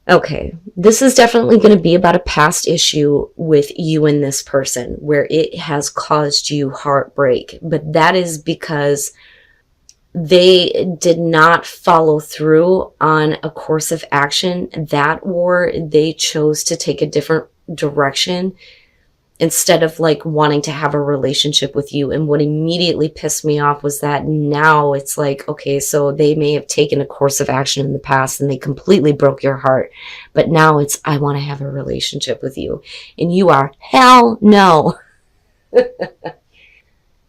Okay, this is definitely going to be about a past issue with you and this person where it has caused you heartbreak, but that is because they did not follow through on a course of action, that or they chose to take a different direction instead of like wanting to have a relationship with you. And what immediately pissed me off was that now it's like, okay, so they may have taken a course of action in the past and they completely broke your heart, but now it's, I want to have a relationship with you. And you are, hell no.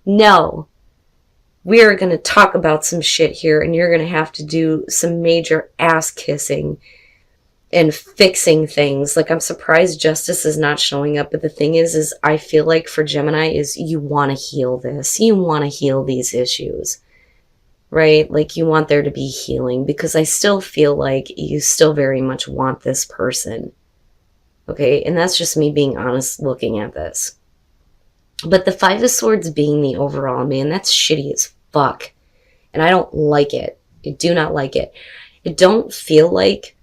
No. We are going to talk about some shit here, and you're going to have to do some major ass kissing and fixing things. Like, I'm surprised justice is not showing up, but the thing is I feel like for Gemini is you want to heal this. You want to heal these issues, right? Like, you want there to be healing, because I still feel like you still very much want this person. Okay, and that's just me being honest looking at this. But the Five of Swords being the overall, man, that's shitty as fuck. And I don't like it. I do not like it. I don't feel like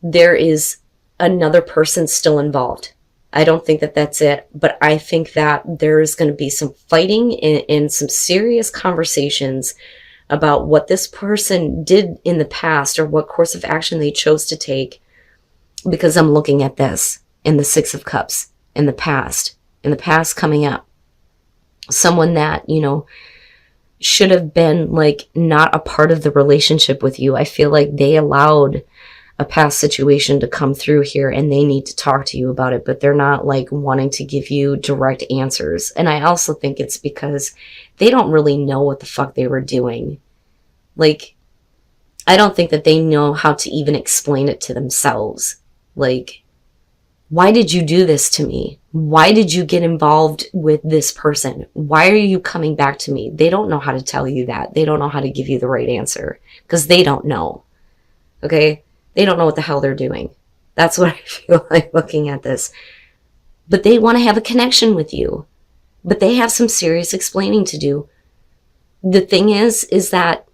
there is another person still involved. I don't think that that's it. But I think that there is going to be some fighting and some serious conversations about what this person did in the past or what course of action they chose to take. Because I'm looking at this in the Six of Cups in the past coming up. Someone that, you know, should have been like not a part of the relationship with you. I feel like they allowed a past situation to come through here and they need to talk to you about it, but they're not like wanting to give you direct answers. And I also think it's because they don't really know what the fuck they were doing. Like, I don't think that they know how to even explain it to themselves. Like, why did you do this to me? Why did you get involved with this person? Why are you coming back to me? They don't know how to tell you that. They don't know how to give you the right answer because they don't know. Okay? They don't know what the hell they're doing. That's what I feel like looking at this. But they want to have a connection with you. But they have some serious explaining to do. The thing is that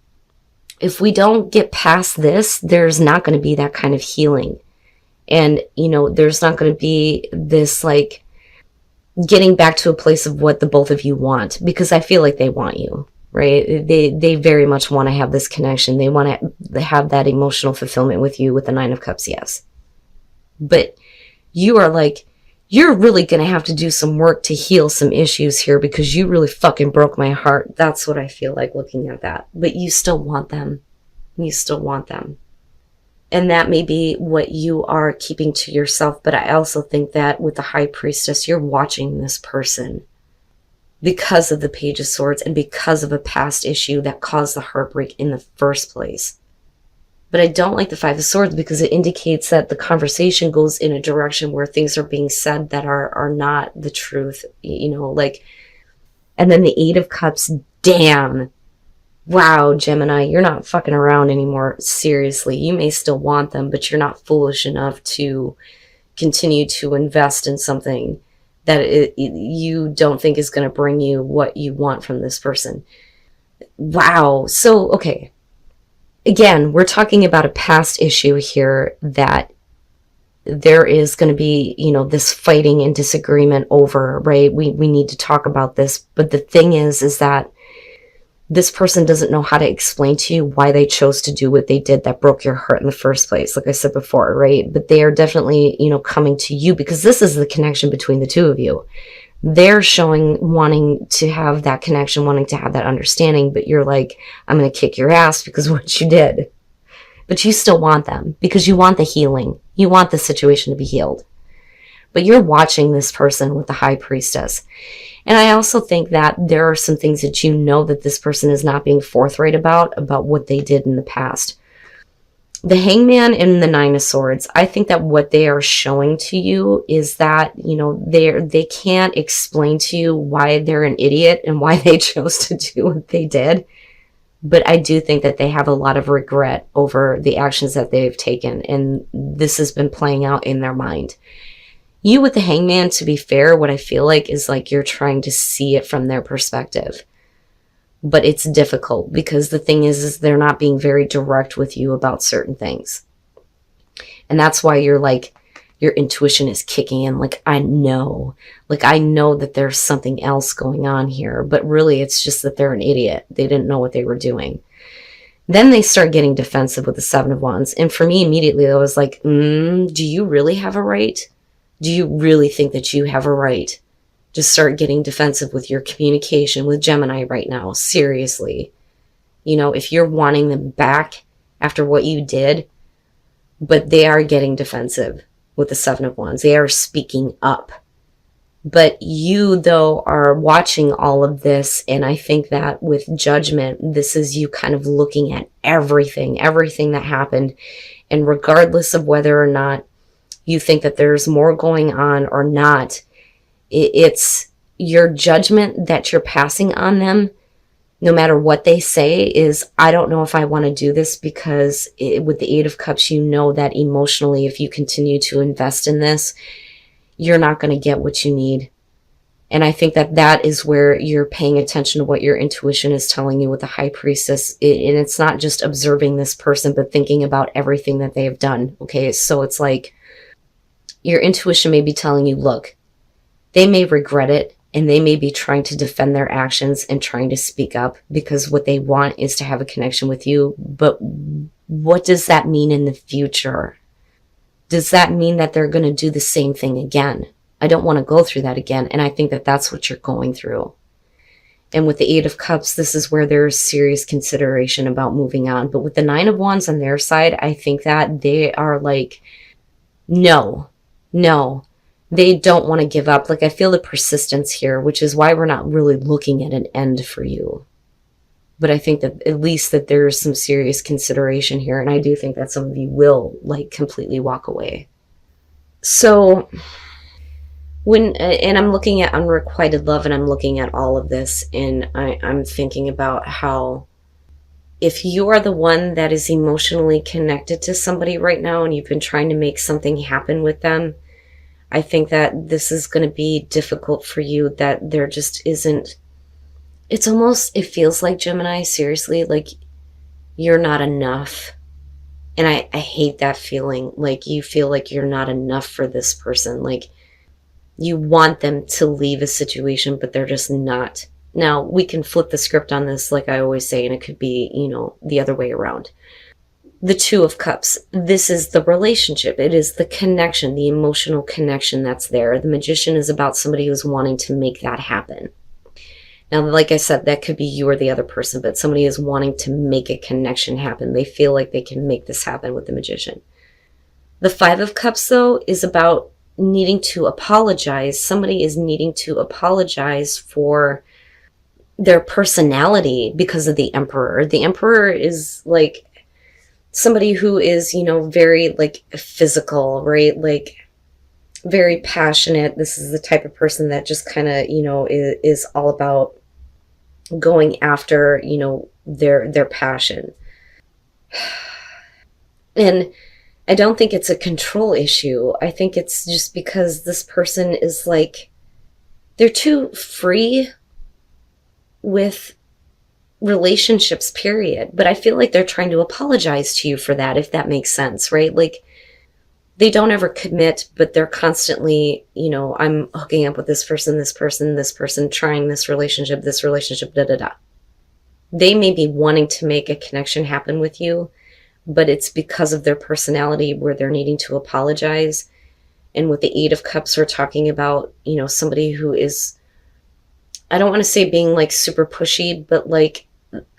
if we don't get past this, there's not going to be that kind of healing. And, you know, there's not going to be this, like, getting back to a place of what the both of you want. Because I feel like they want you, right? They very much want to have this connection. They want to have that emotional fulfillment with you with the Nine of Cups, yes. But you are like, you're really going to have to do some work to heal some issues here because you really fucking broke my heart. That's what I feel like looking at that. But you still want them. You still want them. And that may be what you are keeping to yourself. But I also think that with the High Priestess, you're watching this person because of the Page of Swords and because of a past issue that caused the heartbreak in the first place. But I don't like the Five of Swords because it indicates that the conversation goes in a direction where things are being said that are not the truth, you know, like, and then the Eight of Cups, damn. Wow, Gemini, you're not fucking around anymore. Seriously, you may still want them, but you're not foolish enough to continue to invest in something that you don't think is going to bring you what you want from this person. Wow. So, okay. Again, we're talking about a past issue here that there is going to be, you know, this fighting and disagreement over, right? We need to talk about this. But the thing is that this person doesn't know how to explain to you why they chose to do what they did that broke your heart in the first place, like I said before, right? But they are definitely, you know, coming to you because this is the connection between the two of you. They're showing wanting to have that connection, wanting to have that understanding, but you're like, I'm going to kick your ass because of what you did. But you still want them because you want the healing. You want the situation to be healed. But you're watching this person with the High Priestess. And I also think that there are some things that you know that this person is not being forthright about what they did in the past. The Hangman and the Nine of Swords, I think that what they are showing to you is that, you know, they can't explain to you why they're an idiot and why they chose to do what they did. But I do think that they have a lot of regret over the actions that they've taken. And this has been playing out in their mind. You with the Hangman, to be fair, what I feel like is like you're trying to see it from their perspective. But it's difficult because the thing is they're not being very direct with you about certain things. And that's why you're like, your intuition is kicking in. Like, I know that there's something else going on here, but really it's just that they're an idiot. They didn't know what they were doing. Then they start getting defensive with the Seven of Wands. And for me, immediately, I was like, do you really have a right? Do you really think that you have a right to start getting defensive with your communication with Gemini right now? Seriously. You know, if you're wanting them back after what you did, but they are getting defensive with the Seven of Wands. They are speaking up. But you, though, are watching all of this, and I think that with judgment, this is you kind of looking at everything that happened, and regardless of whether or not you think that there's more going on or not, it's your judgment that you're passing on them, no matter what they say, is, I don't know if I want to do this, because with the Eight of Cups, you know that emotionally, if you continue to invest in this, you're not going to get what you need. And I think that that is where you're paying attention to what your intuition is telling you with the High Priestess. And it's not just observing this person, but thinking about everything that they have done. Okay, so it's like your intuition may be telling you, look, they may regret it, and they may be trying to defend their actions and trying to speak up because what they want is to have a connection with you. But what does that mean in the future? Does that mean that they're going to do the same thing again? I don't want to go through that again. And I think that that's what you're going through. And with the Eight of Cups, this is where there's serious consideration about moving on. But with the Nine of Wands on their side, I think that they are like, no, they don't want to give up. Like, I feel the persistence here, which is why we're not really looking at an end for you. But I think that at least that there's some serious consideration here. And I do think that some of you will like completely walk away. So and I'm looking at unrequited love, and I'm looking at all of this, and I'm thinking about how if you are the one that is emotionally connected to somebody right now, and you've been trying to make something happen with them, I think that this is going to be difficult for you, that there just isn't. It's almost, it feels like, Gemini, seriously, like you're not enough. And I hate that feeling. Like you feel like you're not enough for this person. Like you want them to leave a situation, but they're just not. Now, we can flip the script on this, like I always say, and it could be, you know, the other way around. The Two of Cups, this is the relationship. It is the connection, the emotional connection that's there. The Magician is about somebody who's wanting to make that happen. Now, like I said, that could be you or the other person, but somebody is wanting to make a connection happen. They feel like they can make this happen with the Magician. The Five of Cups, though, is about needing to apologize. Somebody is needing to apologize for their personality because of the Emperor. The Emperor is like somebody who is, you know, very like physical, right? Like very passionate. This is the type of person that just kind of, you know, is all about going after, you know, their passion. And I don't think it's a control issue. I think it's just because this person is like, they're too free with relationships, period. But I feel like they're trying to apologize to you for that, if that makes sense, right? Like they don't ever commit, but they're constantly, you know, I'm hooking up with this person, trying this relationship, da, da, da. They may be wanting to make a connection happen with you, but it's because of their personality where they're needing to apologize. And with the Eight of Cups, we're talking about, you know, somebody who is, I don't want to say being like super pushy, but like,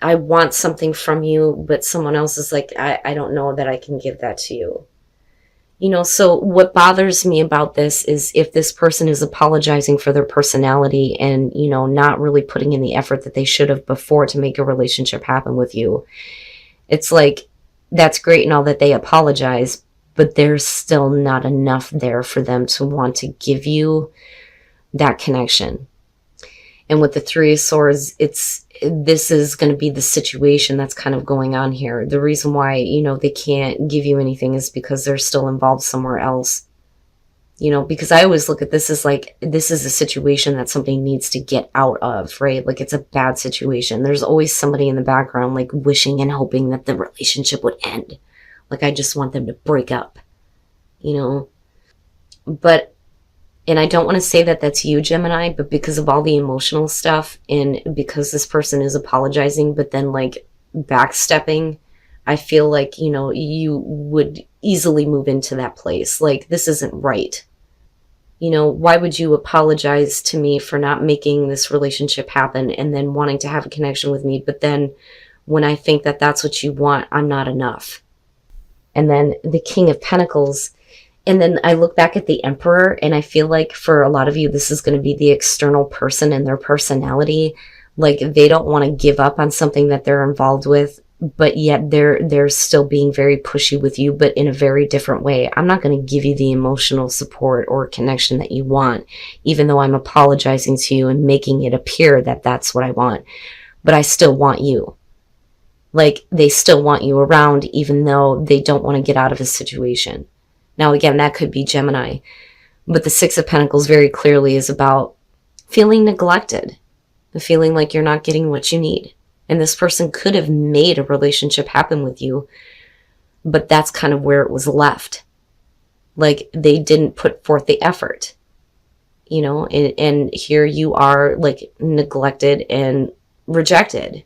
I want something from you, but someone else is like, I don't know that I can give that to you. You know, so what bothers me about this is if this person is apologizing for their personality and, you know, not really putting in the effort that they should have before to make a relationship happen with you. It's like, that's great and all that they apologize, but there's still not enough there for them to want to give you that connection. And with the Three of Swords, this is going to be the situation that's kind of going on here. The reason why, you know, they can't give you anything is because they're still involved somewhere else. You know, because I always look at this as like, this is a situation that somebody needs to get out of, right? Like it's a bad situation. There's always somebody in the background, like wishing and hoping that the relationship would end. Like I just want them to break up. you know. But, and I don't want to say that that's you, Gemini, but because of all the emotional stuff and because this person is apologizing, but then like backstepping, I feel like, you know, you would easily move into that place. Like, this isn't right. You know, why would you apologize to me for not making this relationship happen and then wanting to have a connection with me? But then when I think that that's what you want, I'm not enough. And then the King of Pentacles. And then I look back at the Emperor, and I feel like for a lot of you, this is going to be the external person and their personality. Like, they don't want to give up on something that they're involved with, but yet they're still being very pushy with you, but in a very different way. I'm not going to give you the emotional support or connection that you want, even though I'm apologizing to you and making it appear that that's what I want. But I still want you. Like, they still want you around, even though they don't want to get out of a situation. Now, again, that could be Gemini, but the Six of Pentacles very clearly is about feeling neglected, the feeling like you're not getting what you need. And this person could have made a relationship happen with you, but that's kind of where it was left. Like, they didn't put forth the effort, you know, and here you are, like, neglected and rejected,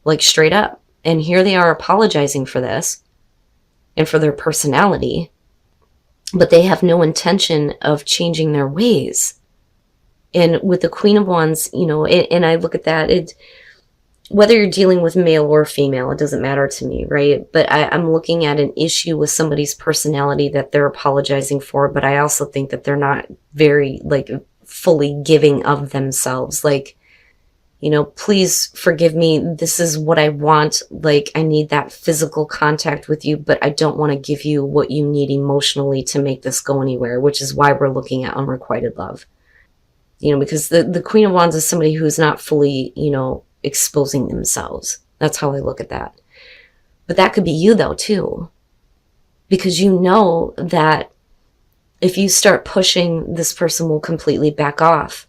like, straight up. And here they are apologizing for this and for their personality, but they have no intention of changing their ways. And with the Queen of Wands, you know, and I look at that, whether you're dealing with male or female, it doesn't matter to me, right? But I'm looking at an issue with somebody's personality that they're apologizing for, but I also think that they're not very, like, fully giving of themselves. Like, you know, please forgive me. This is what I want. Like, I need that physical contact with you, but I don't want to give you what you need emotionally to make this go anywhere, which is why we're looking at unrequited love. You know, because the Queen of Wands is somebody who's not fully, you know, exposing themselves. That's how I look at that. But that could be you, though, too. Because you know that if you start pushing, this person will completely back off.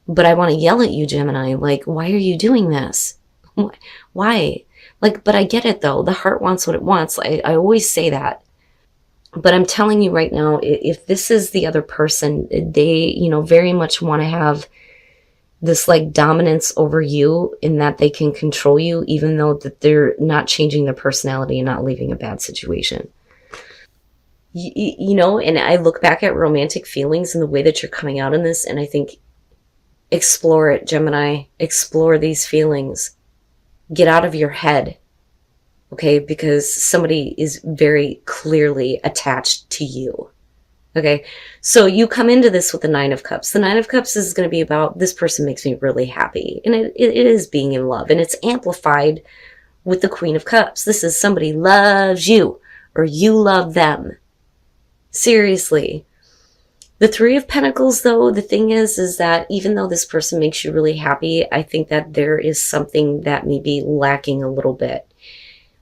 But I want to yell at you, Gemini, like, why are you doing this? Why? Like, but I get it, though. The heart wants what it wants. I always say that. But I'm telling you right now, if this is the other person, they, you know, very much want to have this, like, dominance over you in that they can control you, even though that they're not changing their personality and not leaving a bad situation. You know, and I look back at romantic feelings and the way that you're coming out in this, and I think, explore it, Gemini. Explore these feelings. Get out of your head, okay? Because somebody is very clearly attached to you, okay? So you come into this with the Nine of Cups. The Nine of Cups is going to be about, this person makes me really happy. And it is being in love. And it's amplified with the Queen of Cups. This is somebody loves you, or you love them. Seriously. The Three of Pentacles, though, the thing is that even though this person makes you really happy, I think that there is something that may be lacking a little bit.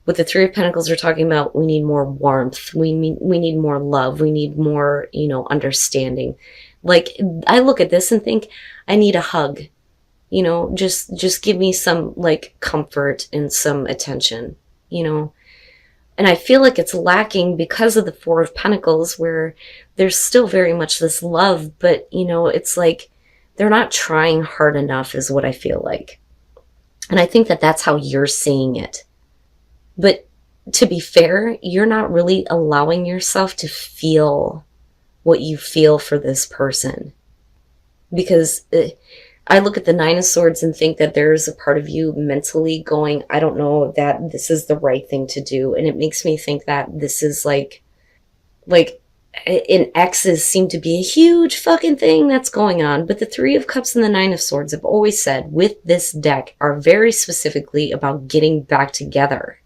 With the Three of Pentacles, we're talking about we need more warmth. We need more love. We need more, you know, understanding. Like, I look at this and think, I need a hug. You know, just give me some, like, comfort and some attention, you know. And I feel like it's lacking because of the Four of Pentacles, where there's still very much this love, but, you know, it's like they're not trying hard enough is what I feel like. And I think that that's how you're seeing it. But to be fair, you're not really allowing yourself to feel what you feel for this person. Because I look at the Nine of Swords and think that there's a part of you mentally going, I don't know that this is the right thing to do. And it makes me think that this is like in exes seem to be a huge fucking thing that's going on. But the Three of Cups and the Nine of Swords have always said with this deck are very specifically about getting back together.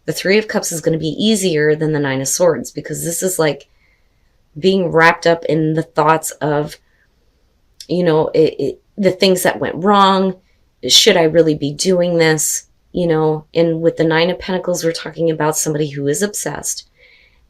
The Three of Cups is going to be easier than the Nine of Swords because this is like being wrapped up in the thoughts of, you know, the things that went wrong. Should I really be doing this? You know, and with the Nine of Pentacles, we're talking about somebody who is obsessed.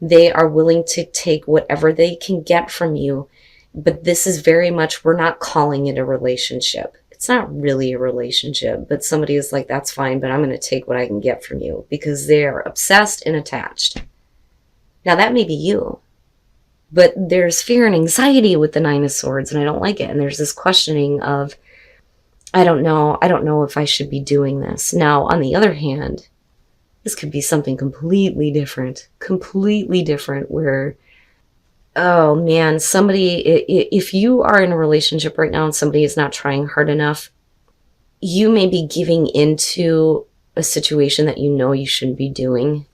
They are willing to take whatever they can get from you. But this is very much, we're not calling it a relationship. It's not really a relationship, but somebody is like, that's fine, but I'm going to take what I can get from you because they are obsessed and attached. Now that may be you. But there's fear and anxiety with the Nine of Swords, and I don't like it. And there's this questioning of, I don't know if I should be doing this. Now, on the other hand, this could be something completely different, where, oh man, somebody, if you are in a relationship right now and somebody is not trying hard enough, you may be giving into a situation that you know you shouldn't be doing,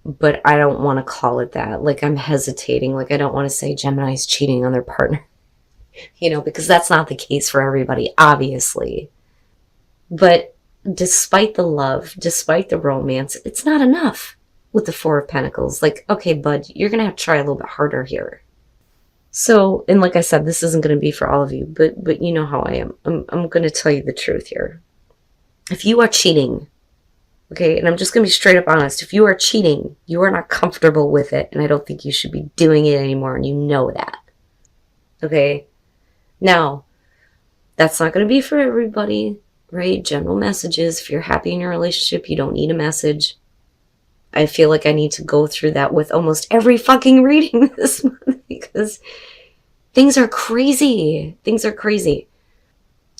but I don't want to call it that. Like, I'm hesitating. Like, I don't want to say Gemini's cheating on their partner, because that's not the case for everybody, obviously. But despite the love, despite the romance, it's not enough with the Four of Pentacles. Like, okay, bud, you're going to have to try a little bit harder here. So, and like I said, this isn't going to be for all of you, but you know how I am. I'm going to tell you the truth here. If you are cheating, okay, and I'm just going to be straight up honest, if you are cheating, you are not comfortable with it, and I don't think you should be doing it anymore, and you know that. Okay? Now, that's not going to be for everybody, right? General messages. If you're happy in your relationship, you don't need a message. I feel like I need to go through that with almost every fucking reading this month because things are crazy. Things are crazy.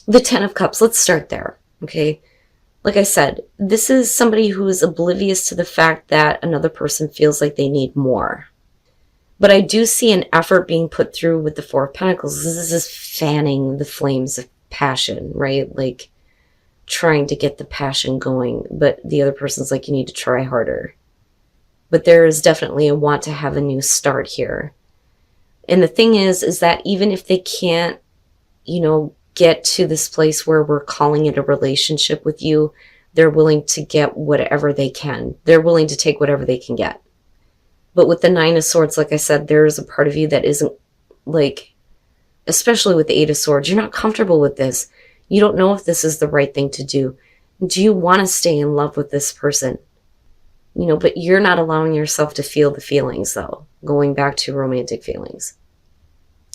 The Ten of Cups, let's start there, okay? Like I said, this is somebody who is oblivious to the fact that another person feels like they need more. But I do see an effort being put through with the Four of Pentacles. This is fanning the flames of passion, right? Like trying to get the passion going. But the other person's like, you need to try harder. But there is definitely a want to have a new start here. And the thing is that even if they can't, get to this place where we're calling it a relationship with you, they're willing to get whatever they can. They're willing to take whatever they can get. But with the Nine of Swords, like I said, there is a part of you that isn't, like, especially with the Eight of Swords, you're not comfortable with this. You don't know if this is the right thing to do. Do you want to stay in love with this person? But you're not allowing yourself to feel the feelings, though, going back to romantic feelings.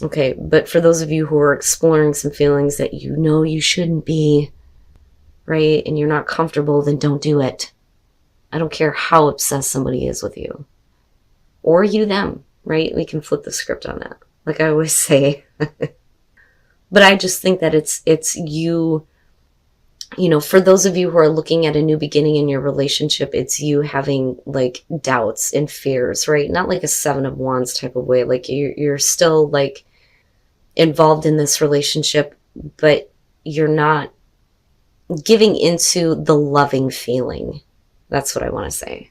Okay, but for those of you who are exploring some feelings that you shouldn't be, right, and you're not comfortable, then don't do it. I don't care how obsessed somebody is with you. Or you them, right? We can flip the script on that, like I always say. But I just think that it's you, for those of you who are looking at a new beginning in your relationship, it's you having like doubts and fears, right? Not like a Seven of Wands type of way. Like you're still like involved in this relationship, but you're not giving into the loving feeling. That's what I want to say.